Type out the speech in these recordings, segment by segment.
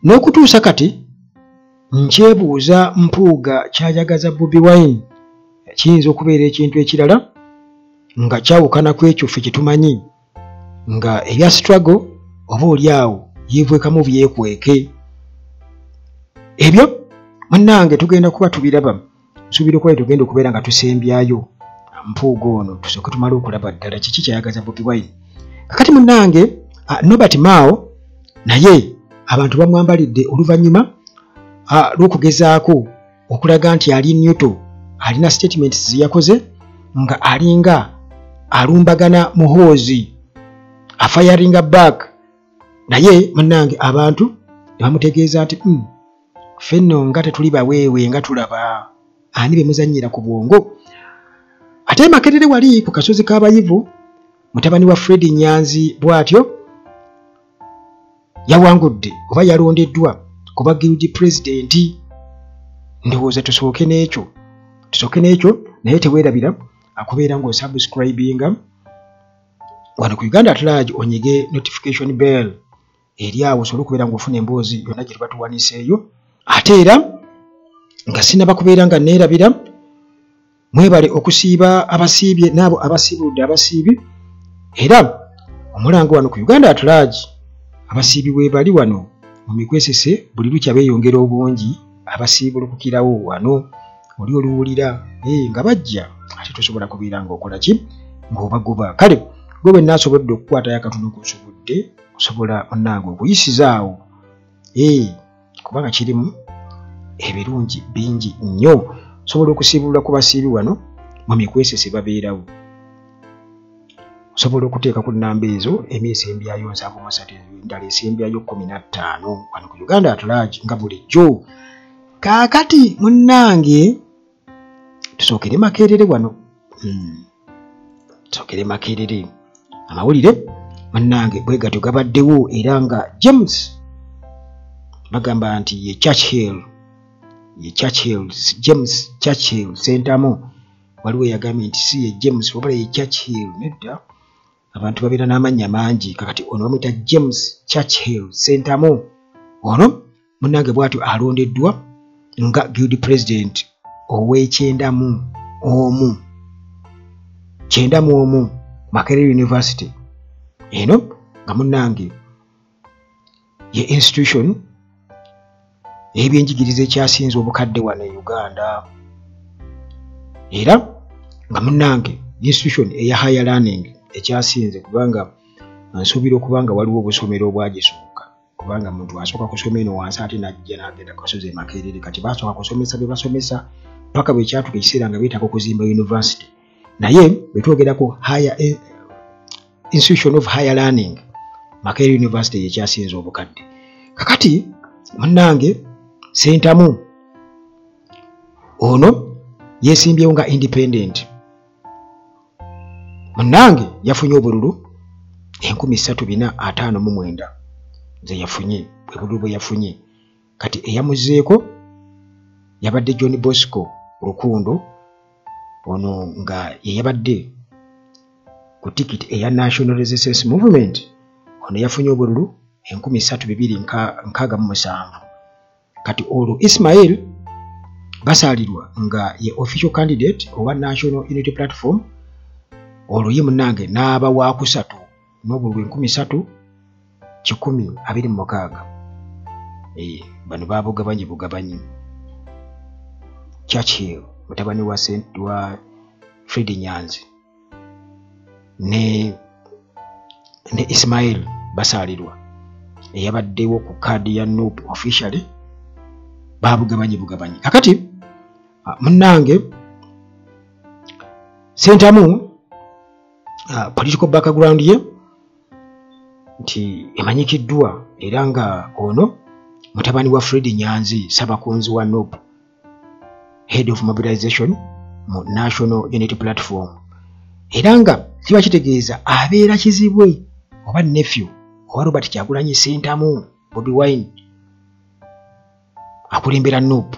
n'okutuusa kati nkyebuuza Mpuuga kyayagaza Bobi Wine kiyinza okubeera ekintu ekirala nga kyawukana ku ekyo ffe kyetumanyi nga ebya struggle oba oliawo yeevwekamu byekweke. Ebyo munnange tugenda kuba tubiraba, nsuubira okuba tugenda okubeera nga tusembyayo Mpuuga ono tusooke tumale okulaba ddala kiki kyayagaza Bobi Wine. Kakati munnange Norbert Mao naye abantu bamwambalidde oluvannyuma lw'okugezaako okulaga nti ali Newto, alina statements ze yakoze nga alinga alumbagana muhoozi afayaringa back. Naye munnange abantu ne bamutegeeza nti ffenno nga tetuli baweewe nga tulaba ani be muzannyira ku bwongo. Ate Makerere wali ku kasozi k'abayivu mutabani wa Fred Nyanzi bw'atyo yawangudde oba yalondeddwa kuba guilty president. Ndowooza tusooke n'ekyo naye teweerabira akubeera ng'osubscribinga wano ku Uganda at Large, onyige notification bell eri awo osobole okubeera ng'ofuna emboozi yonna gye tuba tuwaniseeyo. Ate era nga sinaba kubeera nga neerabira mwebale okusiiba abasiibye n'abo abasiibudde abasiibi. Era omulango wano ku Uganda at Large abasiibi bwe bali wano mu Mikwesese buli lukya beeyongera obungi, abasiibulukukirawo wano oli oluwulira nga bajja ate tosobola kubeera ng'okola ki ng'obagoba. Kale gwe naasobodde okukwatayo akatono k'osobodde osobola munnange okuyisizaawo kubanga kirimu ebirungi bingi nnyo. Osobola okusiibulula ku basiibi wano mu Mikwesese babeerawo. Osobola okuteeka ku nnamba ezo emyesembyayo 73 endala esembyayo 15 wano ku Uganda at Large nga bulijjo. Kaakati munnange tusookere Makerere wano. Tusookere Makerere. Amawulire munnange bwe gatyo gabaddewo era nga James bagamba nti ye Churchill, James Churchill Sentamu waliwo yagambye nti si ye James wabula ye Churchill. Nedda abantu babeera n'amannya mangi, kakati ono bamuyita James Churchill Sentamu. Ono munnange bw'atyo alondeddwa nga guilty president ow'ekyendamu omu Makerere University. Eno nga munnange ye institution ebyenjigiriza ekyasinze obukadde wano e Uganda. Era nga munnange institution eya higher learning ekyasinze, kubanga nsuubira okubanga waliwo obusomero obwagisooka, kubanga muntu asooka kusoma eno wansi ate najja n'agenda kasozi Makerere. Kati basooka kusomesa be basomesa paka bwe kyatuka ekiseera nga beetaaga okuzimba university. Naye bwe twogerako higher institution of higher learning, Makerere University yekyasinze obukadde. Kakati munnange Sentamu ono yeesimbyewo nga independent. Munnange yafunye obululu 3459 ze yafunye, bwe bululu bwe yafunye. Kati eyamuzeeko yabadde John Bosco Rukundo, ono nga yeyabadde ku tikiti eya National Resistance Movement. Ono yafunye obululu 3267. Kati olwo Ismail basaalirwa nga ye official candidate owa National Unity Platform. Olwo ye munnange n'aba wa kusatu n'obululu 3126. Bano bugabanye. Churchill mutabani wa Fred Nyanzi ne Ismail basaalirwa eyabaddewo ku kaadi ya NUP officially babugabanye. Kakati munnange Sentamu political background ye nti emanyikiddwa era nga ono mutabani wa Fred Nyanzi, Ssabakunzi wa NUP, head of mobilization mu National Unity Platform. Era nga kiba kitegeeza abeera kizibwe oba nephew owa Robert Kyagulanyi Sentamu Bobi Wine akulembera NUP.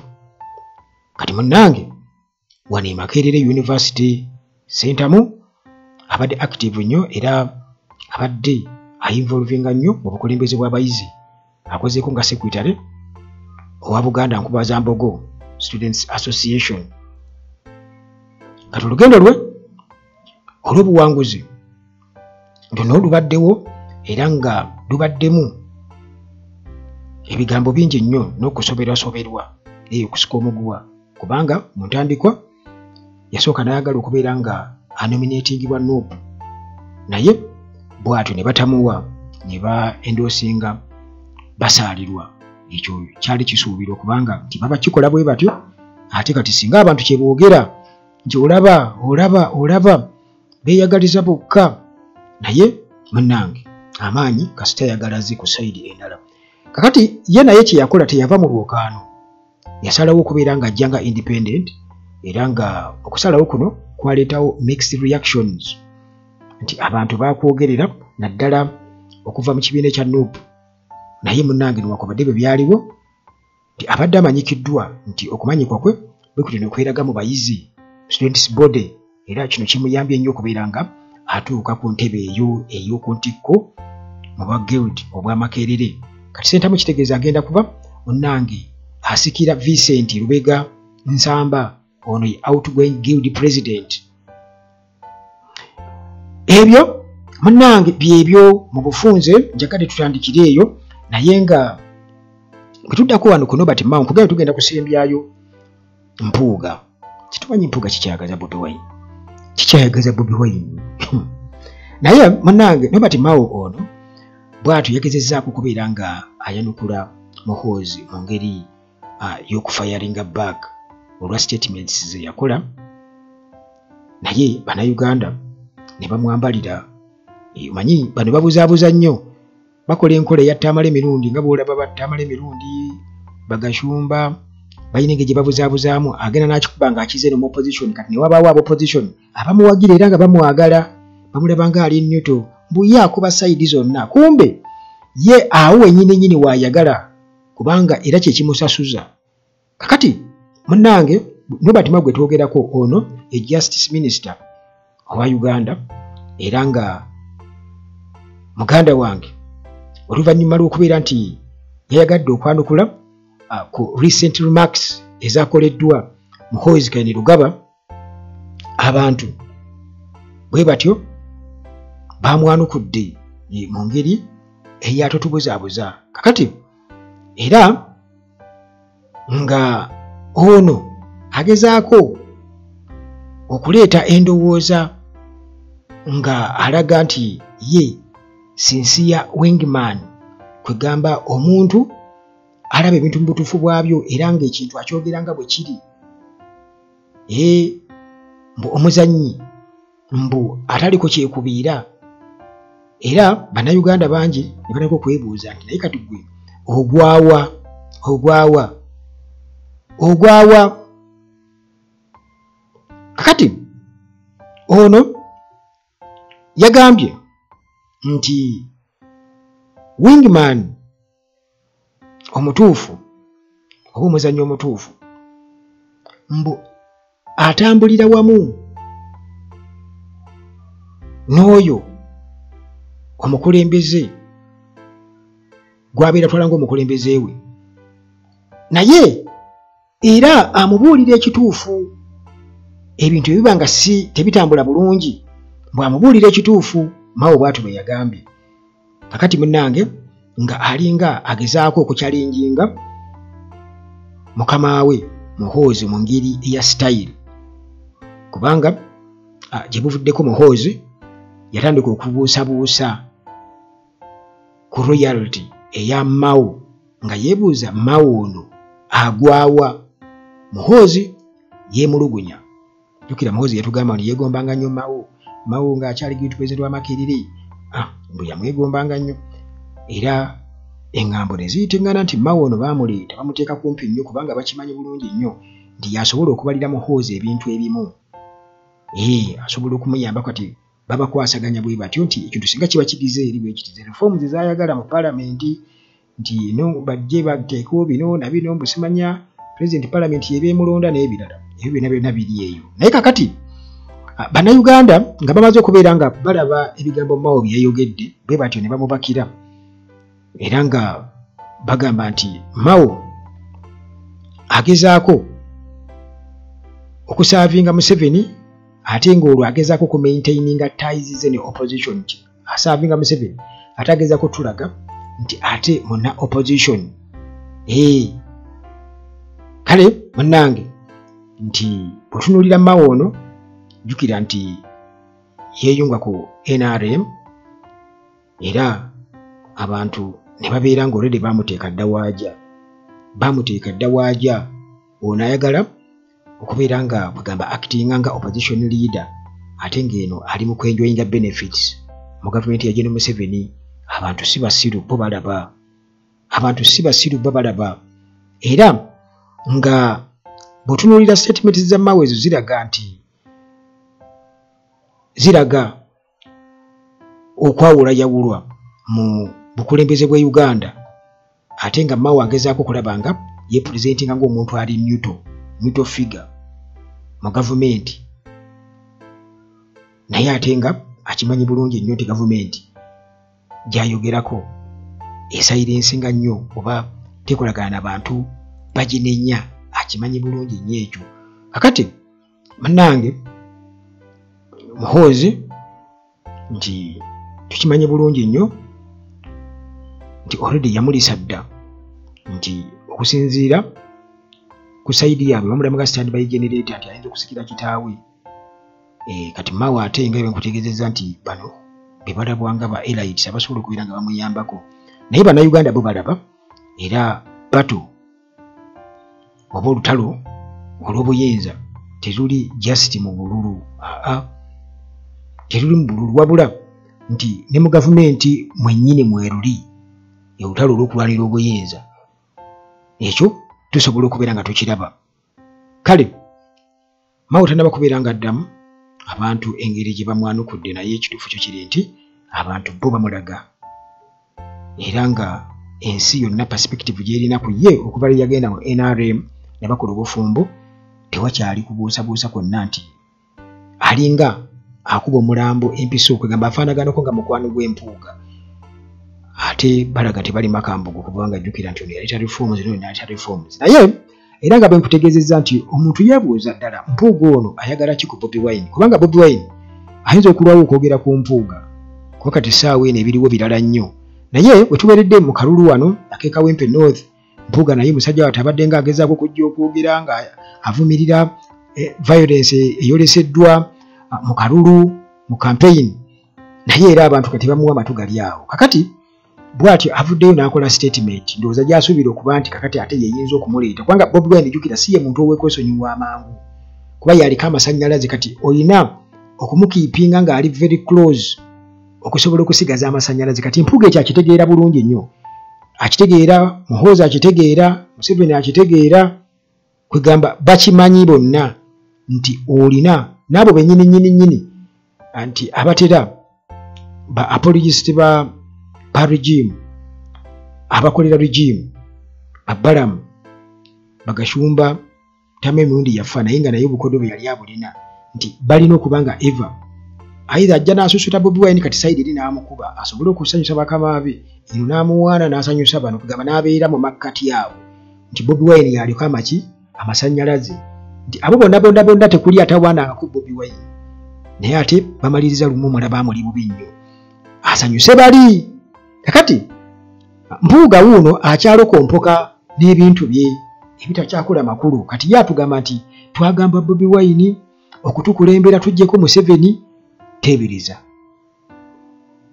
Kati munnange wano Makerere University Sentamu abadde active nnyo era abadde ayinvolvinga nnyo mu bukulembeze bw'abayizi akozeeko nga secretary owa Buganda Nkubaza Mbogo Students Association. Kati olugendo lwe olw'obuwanguzi luno lubaddewo era nga lubaddemu ebigambo bingi nnyo n'okusoberwasoberwa okusika omuguwa, kubanga mu ntandikwa yasooka n'ayagala okubeera nga anominatingibwa Nuupu, naye bw'atyo ne batamuwa, ne ba endosinga basaalirwa. Ekyo kyali kisuubirwa kubanga nti baba kikola bwe batyo, ate kati singa abantu kye boogera nti olaba beeyagaliza bokka, naye munnange amaanyi kasita yagalazi ku sayidi endala. Kakati ye naye kye yakola teyava mu lwokaano, yasalawo okubeera ng'ajja independent, era nga okusalawo kuno kwaleetawo mixed reactions, nti abantu bakwogerera naddala okuva mu kibiina ekya Nuupu. Naye munnange newankubadde bwe byaliwo nti abadde amanyikiddwa nti okumanyikwa kwe bwe kutyo n'okweraga mu bayizi students body, era kino kimuyambye nnyo okubeera nga atuuka ku ntebe eyo ey'oku ntikko mu bwa guild obw'Amakerere. Kati Ssentamu kitegeeza agenda kuba munnange asikira Vincent Lubega Nsamba, ono ye outgoing guild president. Ebyo munnange byebyo mu bufunze, njagadde tutandikire eyo, naye nga bwe tuddako wano ku Norbert Mao nkugambye tugenda kusembyayo Mpuuga. Kitumanyi Mpuuga kikyagaza Bobi Wine, kikyayagaza Bobi Wine naye munnange Norbert Mao ono bw'atyo yagezezzaako okubeera nga ayanukula Muhoozi mu ngeri y'okufayaringa back olwa statements ze yakola, naye Bannayuganda ne bamwambalira. Manyi bano babuzaabuza nnyo, bakola enkola eya Tamale emirundi, nga bw'olaba ba Tamale emirundi Bagashumba balina engeri gye babuzaabuzaamu, agenda n'akikuba ng'akize mu opposition. Kati ne wabaawo ab'opposition abamuwagira era nga bamwagala, bamulaba ng'ali nnyuto, mbuye akuba sayidi zonna, kumbe ye awo wennyini waayagala kubanga era kye kimusasuza. Kakati munnange Norbert Mao gwe twogerako ono e Justice Minister owa Uganda, era nga muganda wange oluvannyuma lw'okubeera nti yayagadde okwanukula ku recent remarks ezakoleddwa Muhoozi Kainerugaba, abantu bwe batyo bamwanukudde mu ngeri eyatotubuzaabuza. Kakati era nga ono agezaako okuleeta endowooza nga alaga nti ye sincere wingman, kwegamba omuntu alaba ebintu mu butuufu bwabyo era ng'ekintu akyogera nga bwe kiri. Mbu omuzannyi mbu ataliko kyekubiira, era Bannayuganda bangi ne baleka okwebuuza nti naye kati gwe ogwawa. Kakati ono yagambye nti wingman omutuufu oba omuzannyi omutuufu mbu atambulira wamu n'oyo omukulembeze gw'abeera twala ng'omukulembeze we, naye era amubuulira ekituufu. Ebintu ebiba nga tebitambula bulungi bw'amubuulira ekituufu. Mao bw'atyo bwe yagambye. Kakati munnange nga alinga agezaako okukyalinginga mukama we Muhoozi mu ngeri eya style, kubanga gye buvuddeko Muhoozi yatandika okubuusabuusa ku royalty eya Mao, nga yeebuuza Mao ono agwawa. Muhoozi yeemulugunya. Jjukira Muhoozi yatugamba nti yeegombanga nnyo Mao ng'akyali guild president w'Amakerere, mbu yamwegombanga nnyo, era eŋŋambo ne ziyitiŋŋana nti Mao ono baamuleeta bamuteeka kumpi nnyo kubanga bakimanyi bulungi nnyo nti yasobola okubalira Muhoozi ebintu ebimu, asobola okumuyamba. Kati babakwasaganya bwe batyo nti ekintu singa kiba kigize eri bwe kiti, reforms zaayagala mu palamenti nti no bajje bateekawo bino na bino, mbu simanya president parliament yebeemulonda n'ebirala, ebyo byonna biri eyo. Naye kakati Bannayuganda nga bamaze okubeera nga balaba ebigambo Mao bye yayogedde, bwe batyo ne bamubakira, era nga bagamba nti Mao agezaako okusavinga Museveni ate ng'olwo agezaako ku maintaininga ties ze ne opposition nti asavinga Museveni ate agezaako tulaga nti ate muna opposition kale munnange nti bwetunuulira Mao ono jjukira nti yeeyunga ku NRM era abantu ne babeera ng'olwedde baamuteeka dda waaja ono ayagala okubeera nga bwegamba actinga nga opposition leader ate ng'eno ali mu kwenjoyinga benefits mu gavumenti ya General Museveni. Abantu si basiru bo balaba era nga bw'otunuulira statement za Mao ezo ziraga okwawula yawulwa mu bukulembeze bwa Uganda ate nga Mao agezaako okulaba nga yepresentinga ng'omuntu ali neutral figure mu gavumenti naye ate nga akimanyi bulungi nnyo nti gavumenti gy'ayogerako esayirensinga nnyo oba tekolagana n'abantu baginenya, akimanyi bulungi nnyo ekyo. Kakati munnange Muhoozi nti tukimanyi bulungi nnyo nti already yamulisa dda nti okusinziira ku sayidi yaabwe bamulamuga standby generator nti ayinza okusikira kitaawe. Kati Mao ate nga nkutegeezezza nti bano be balabwanga ba elites abasobola okubeera nga bamuyambako naye bannayuganda bo balaba era bato oba olutalo olw'obuyinza teruli just mu bululu teruli mu bululu wabula nti ne mu gavumenti mwennyini mweruli olutalo olw'okulwanira obuyinza ekyo tusobola okubeera nga tukiraba. Kale Mao tannaba kubeera nga addamu abantu engeri gye bamwanukudde naye ekituufu kyo kiri nti abantu bo bamulaga era nga ensi yonna perspective gy'erina ku ye okuva lwe yagenda mu NRM ne bakola obufumbo tewakyali kubuusabuusa kwonna nti alinga akuba omulambo empiso okwegamba afaanaganako nga mukwano gw'empuuga ate balaga tebali makambugo kubanga jjukira nti ono yaleeta reforms no yaleeta reforms naye era nga bwe nkutegeezezza nti omuntu yeebuuza ddala mpuuga ono ayagala ki ku Bobi Wine kubanga Bobi Wine ayinza okulwawo okwogera ku mpuuga kuba kati essaawa eno ebiriwo birala nnyo naye we tuweredde mu kalulu wano ak'Ekawempe North mpuuga naye musajja watabadde nga agezaako okujja okwogera nga avumirira violence eyoleseddwa mu kalulu mu campaign naye era abantu kati bamuwa amatu gali awo. Kakati bw'atyo avuddeyo n'akola statement ndowooza gy'asuubira okuba nti kakati ate yeyinza okumuleeta kubanga Bobi Wine jjukira si ye muntu ow'okwesonyiwa amangu kuba yaliko amasannyalaze kati olina okumukiipinga ng'ali very close okusobola okusigaza amasannyalaze. Kati mpuuga ekyo akitegeera bulungi nnyo, akitegeera Muhoozi akitegeera, Museveni akitegeera, kwegamba bakimanyi bonna nti olina n'abo bennyini nti abatera ba apologist ba regime abakolera regime Balamu Bagashumba Tama emirundi yafa naye nga naye obukodo bwe yali abulina nti balina okubanga eva aidha ajja n'asusuta Bobi Wine kati sayidi eri n'amukuba asobole okusanyusa bakama be eno n'amuwaana n'asanyusa bano kugamba n'abeera mu makkati awo nti Bobi Wine yaliko amaki amasannyalaze nti abo bonna tekuli atawaananga ku Bobi Wine naye ate bamaliriza lumu mulaba amuli bubi nnyo asanyuse bali. Kakati mpuuga wuuno akyalokompoka n'ebintu bye ebitakyakola makulu kati yatugamba nti twagamba Bobi Wine okutukulembera tujjeko Museveni tebiriza.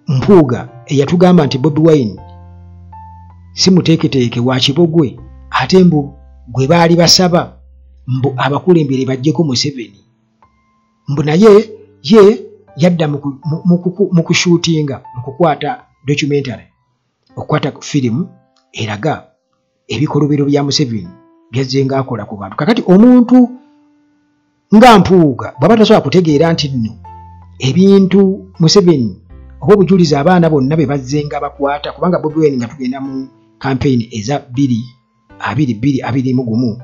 Mpuuga eyatugamba nti Bobi Wine si muteeketeeke wa kibogwe ate mbu gwe baali basaba mbu abakulembere bajjeko Museveni mbu naye ye yadda mu kushuutinga mu kukwata documentary okukwata firimu eraga ebikolobero bya Museveni byazze ng'akola ku bantu. Kakati omuntu nga mpuuga bw'aba tasobola kutegeera nti nno ebintu Museveni oba obujulizi abaana bonna be bazze nga bakwata kubanga Bobi Wine nga tugenda mu campaign eza 2021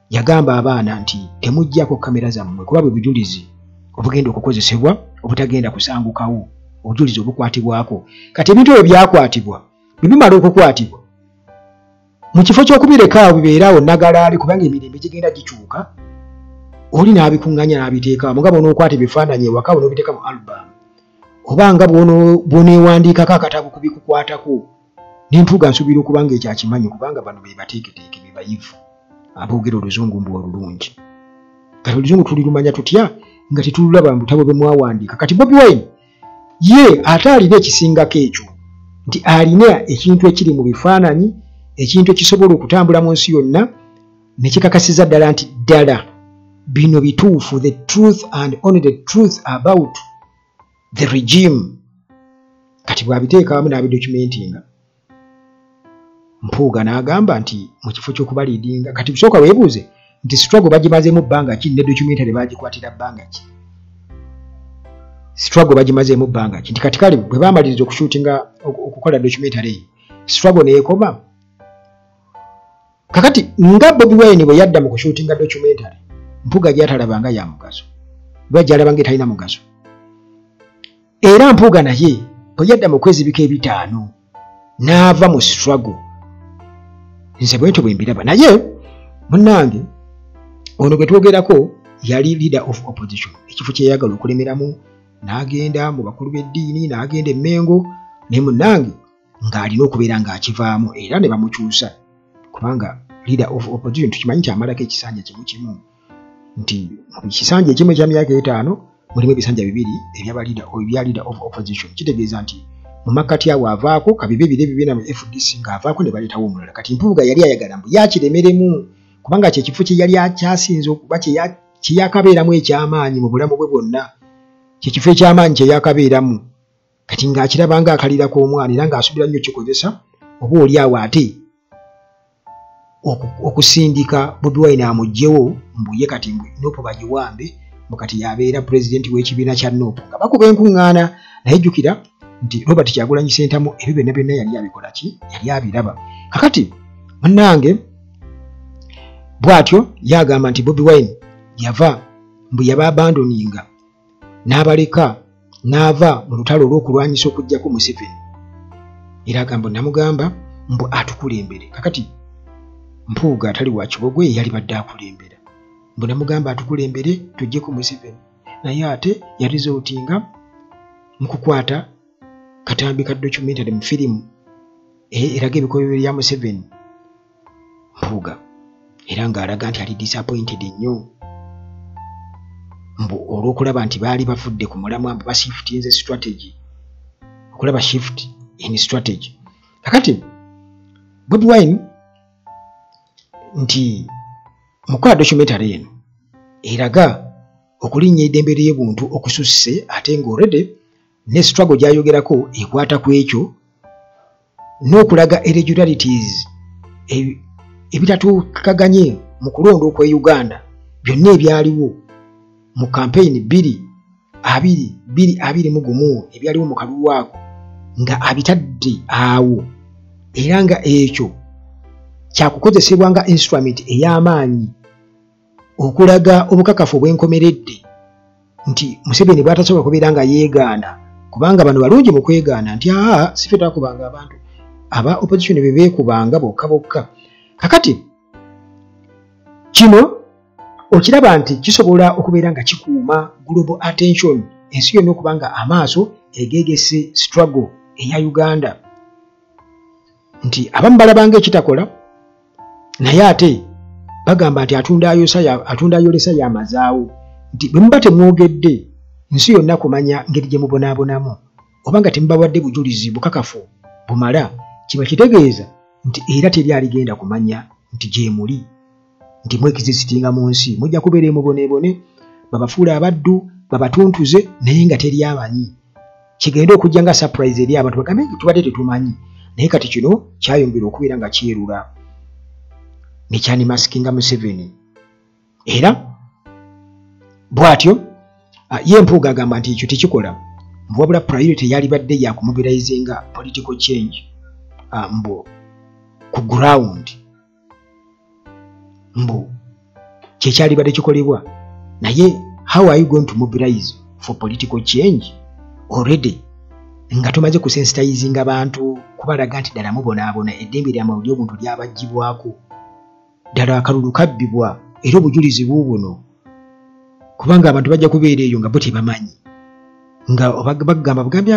yagamba abaana nti temuggyako kamera zammwe kuba bwe bujulizi obugenda okukozesebwa obutagenda kusangukawo obujulizi obukwatibwako. Kati ebintu ebyo byakwatibwa bwe bimala okukwatibwa mu kifo ky'okubireka awo bibeerawo nagalaale kubanga emirembe gigenda gikyuka oli n'abikuŋŋanya n'abiteeka mugabo n'okwata ebifaananyi ewaka n'obiteeka mu album oba nga bw'oneewandiikako akatabo kubikukwatako n'empuuga nsuubira okuba nga ekyakimanyi kubanga bano be bateeketeeke be bayivu aboogera oluzungu mbu olulungi kati oluzungu tulirumanya tutya nga tetululaba mu butabo bwe mwawandiika kati Bobi Wine ye ate alina ekisingako ekyo nti alina ekintu ekiri mu bifaananyi ekintu ekisobola okutambula mu nsi yonna ne kikakasiza ddala nti ddala bino bituufu the truth and only the truth about the regime kati bw'abiteeka wamu n'abidocumentinga Mpuuga n'agamba nti mu kifo ky'okubaliidinga kati busooka weebuuze nti struggle bagimazeemu bbanga ki ne documentary bagikwatira bbanga ki struggle bagimazeemu bbanga ki nti kati kale bwe baamaliriza okukola documentary struggle neekoma kakati nga Bobi Wine bwe yadda mu kushootinga documentary Mpuuga gyatalabanga ya mugaso bwe gyalabanga etalina mugaso era Mpuuga naye bwe yadda mu kwezibika ebitaano n'ava mu struggle nze bwentyo bwe mbiraba naye munnange ono gwe twogerako yali leader of opposition ekifo kye yayagala okulemeramu n'agenda mu bakulu b'eddiini n'agenda e Mengo ne munnange ng'alina okubeera ng'akivaamu era ne bamukyusa kubanga leader of opposition tukimanyi kyamalako ekisanja kimu nti mu kisanja ekimu ekya myaka 5 mulimu ebisanja 2 ebya leader of opposition kitegeeza nti mu makati awo avaako kabibe bire na mu FDC ng'avaako ne baleetawo omulala kati Mpuuga yali ayagala mbu yakiremeremu kubanga kyekifo kye yali akyasinze okuba kye yakabeeramu ekyamaanyi mu bulamu bwe bwonna kyekifo ekyamaanyi kye yakabeeramu kati ng'akiraba ng'akalira k'omwana era ng'asuubira nnyo kikozesa oba oli awo ate okusindika Bobi Wine amuggyewo mbuye kati Nuupu bagiwambe mukati yabeera pulezidenti w'ekibiina kya Nuupu nga bakuba enkuŋŋaana naye jjukira nti Robert Kyagulanyi Ssentamu ebyo byonna yali abikola ki yali abiraba kakati munnange bw'atyo yagamba nti Bobi Wine yava mbu yabaabandoninga n'abaleka n'ava mu lutalo olw'okulwanyisa okuggyako Museveni era agamba namugamba mbu atukulembere kakati Mpuuga atali wa Kibogwe yali badde akulembera mbu namugamba atukulembere tuggyeko Museveni naye ate yarizootinga mu kukwata katambi ka documentary mu firimu eraga ebikolwa bya Museveni Mpuuga era ng'alaga nti ali disappointed nnyo mbu olw'okulaba nti baali bafudde ku mulamwa mbu bashiftinze strategy okulaba shift in strategy kakati Bobi Wine nti mukola documentary eno eraga okulinnya eddembe ly'ebuntu okususse ate ng'already ne struggle gy'ayogerako ekwata ku ekyo n'okulaga irregularities ebitatuukaganye mu kulonda okwe Uganda byonna ebyaliwo mu campaign 2021 ebyaliwo mu kalulu ako nga abitadde awo era nga ekyo kyakukozesebwa nga instrument ey'amaanyi okulaga obukakafu obwenkomeredde nti Museveni bw'atasobola kubeera nga yeegaana kubanga bano balungi mu kwegaana nti sife twakubanga abantu aba opposition be beekubanga bokka bokka kakati kino okiraba nti kisobola okubeera nga kikuuma global attention ensi yonna okuba nga amaaso egeegese struggle eya Uganda nti abamu balabanga ekitakola naye ate bagamba nti atunda ayolesa y'amazaawo nti bwe muba temwogedde nsi yonna kumanya ngeri gye mubonaabonamu oba nga temubawadde bujulizi bukakafu bumala kiba kitegeeza nti era teri aligenda kumanya nti gye muli nti mwekizisitinga mu nsi mujja kubeera muboneebone babafuula abaddu babatuntuze naye nga teri amanyi kigenda okujja nga surprise eri abantu bagambe nti tubadde tetumanyi naye kati kino kyayongera okubeera nga kyerula nekyanimaskinga Museveni era bw'atyo ye Mpuuga agamba nti ekyo tekikola wabula priority yali badde ya kumubilizinga political change mbu ku ground mbu kyekyali badde kikolebwa naye how are you going to mobilize for political change already nga tumaze kusensitizing abantu kubalaga nti ddala mubonaabona eddembe lya mawulire omuntu lyabagibwako ddala akalulu kabbibwa era obujulizi buubuno kubanga abantu bajja kubeera eyo nga bo tebamanyi nga bagamba bugambye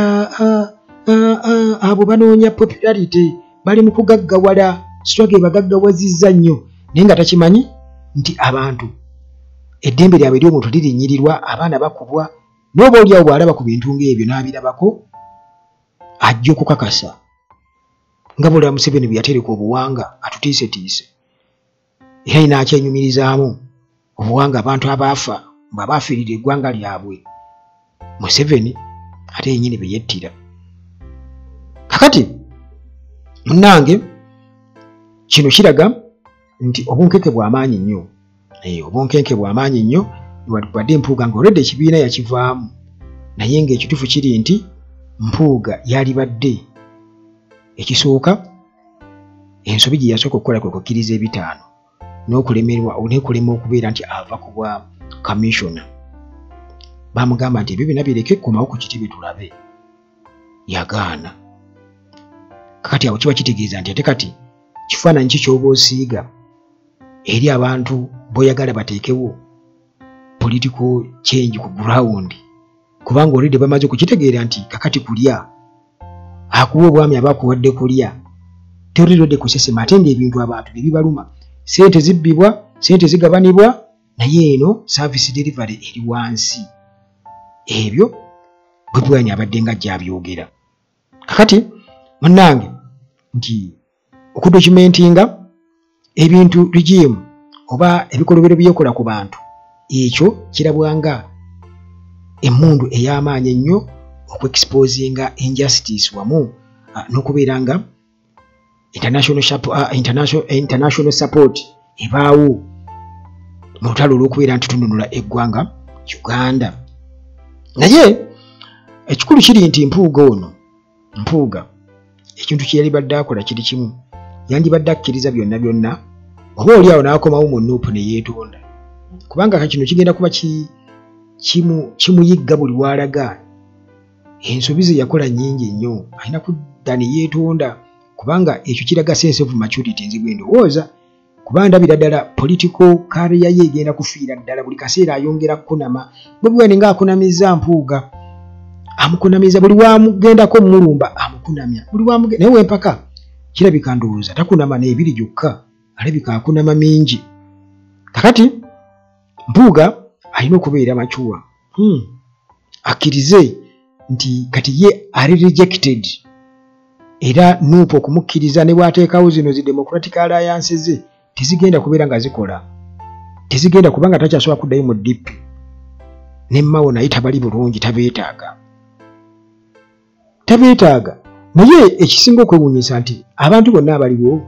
abo banoonya popularity bali mu kugaggawala struggle bagaggawazizza nnyo naye nga takimanyi nti abantu eddembe lyabwe ery'omuntu lirinyirirwa abaana bakubwa n'oba oliawo bw'alaba ku bintu ng'ebyo n'abirabako ajja okukakasa nga bw'olaba Museveni bwe yatereka obuwanga atutiisetiise era alina akyenyumirizaamu obuwanga abantu abaafa bw'abaafiirira eggwanga lyabwe Museveni ate yennyini be yettira. Kakati munnange kino kiraga nti obunkenke bw'amaanyi nnyo obunkenke bw'amaanyi nnyo wadde Mpuuga ng'olwedde ekibiina yakivaamu naye ng'ekituufu kiri nti Mpuuga yalibadde ekisooka ensobi gye yasooka okukola kwe kukkiriza ebitaano n'okulema okubeera nti ava ku bwa commissioner baamugamba nti ebyo byonna bireke komawo ku kitebe tulabe yagaana. Kakati awo kiba kitegeeza nti ate kati kifaananyi ki ky'oba osiiga eri abantu b'oyagala bateekewo political change ku ground kubanga olidde bamaze okukitegeera nti kakati kulya akuwa obwami abakuwadde kulya teolidde kusesema ate ng'ebintu abantu bye bibaluma sente zibbibwa sente zigabanibwa naye eno service delivery eri wansi ebyo bwe bwani abadde nga gy'abyogera. Kakati munnange nti okudocumentinga ebintu regime oba ebikolobero byekola ku bantu ekyo kirabwanga emmundu ey'amaanyi ennyo okuexposinga injustice wamu n'okubeera nga international support ebaawo mu lutalo olw'okubeera nti tununula eggwanga Uganda. Naye ekikulu kiri nti Mpuuga ekintu kye yalibadde akola kiri kimu yandibadde akkiriza byonna byonna oba oliawo n'akomawo mu Nuupu ne yeetonda kubanga kino kigenda kuba kimuyigga buli w'alaga ensobi ze yakola nnyingi nnyo alina kudda ne yeetonda kubanga ekyo kiraga sense of maturity nzigwe ndowooza kuba ndabira ddala political career ye egenda kufiira ddala buli kaseera ayongera kukunama bwe bwene ng'akunamizza Mpuuga amukunamiza buli wamugendako mulumba amukunamya buli wamugenda naye wempaka kirabika ndowooza takunama n'ebiri gyokka alabika akunama mingi. Kakati Mpuuga alina okubeera macuwa akkirize nti kati ye ali rejected era Nuupu okumukkiriza ne bw'ateekawo zino zi Democratic Alliance ze tezigenda kubeera nga zikola tezigenda kubanga takyasobola kuddayo mu DP ne Mao naye tabali bulungi tabeetaaga naye ekisinga okwewuunyisa nti abantu bonna abaliwo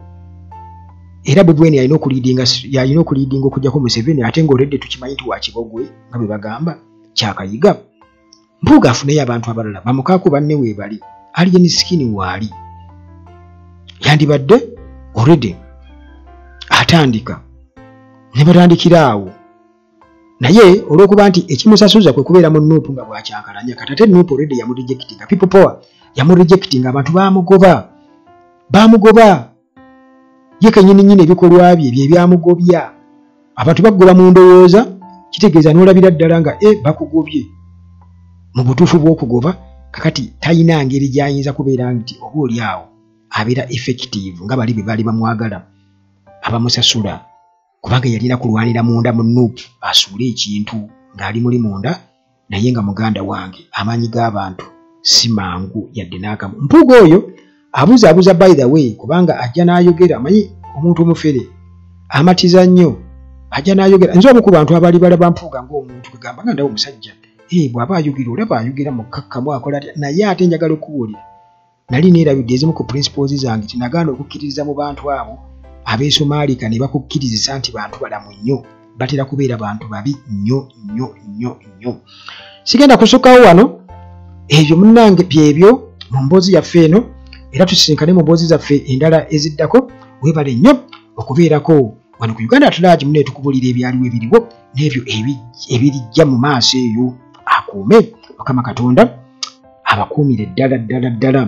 era bwe bweni yalina okuliidinga okujjako Museveni ate ng'oledde tukimanyi nti wakibogwe nga bwe bagamba kyakayiga Mpuuga afuneyo abantu abalala bamukaako banne weebali Alien Skin waali yandibadde already atandika ne batandikira awo naye olw'okuba nti ekimusasuza kwe kubeera mu Nuupu nga bwakyankalanya kati ate Nuupu already yamurejectinga people power yamurejectinga abantu baamugoba ye kennyini ebikolwa bye bye byamugobya abantu bagoba mu ndowooza kitegeeza n'olabira ddala nga bakugobye mu butuufu bw'okugoba kakati talina ngeri gy'ayinza kubeera nti oba oli awo abeera effective nga bali be baali bamwagala abamusasula kubanga yalina kulwanira munda mu Nuupu asuule ekintu ng'ali muli munda naye nga muganda wange amaanyi g'abantu si mangu yadde n'akamu. Mpuuga oyo abuzaabuza by the way kubanga ajja n'ayogera amanyi omuntu omufere amatiza nnyo ajja n'ayogera nze omu ku bantu abaali balaba Mpuuga ng'omuntu kugamba nga ndawo omusajja bw'aba ayogera olaba ayogera mukakkamu akola atya naye ate njagala okubuulira nali neerabidde ezimu ku principles zange tinagaana okukkiririza mu bantu abo abeesomaalika ne bakukkirizisa nti bantu balamu nnyo batera kubeera bantu babi nnyo. Sigenda kusukkawo wano ebyo munnange byebyo mu mboozi yaffe eno era tusisinkane mu mboozi zaffe endala eziddako weebale nnyo okubeerako wano ku Uganda at Large mune tukubulira ebyaliwo ebiriwo n'ebyo ebirijja mu maaso eyo akuume Mukama Katonda abakuumire ddala ddala ddala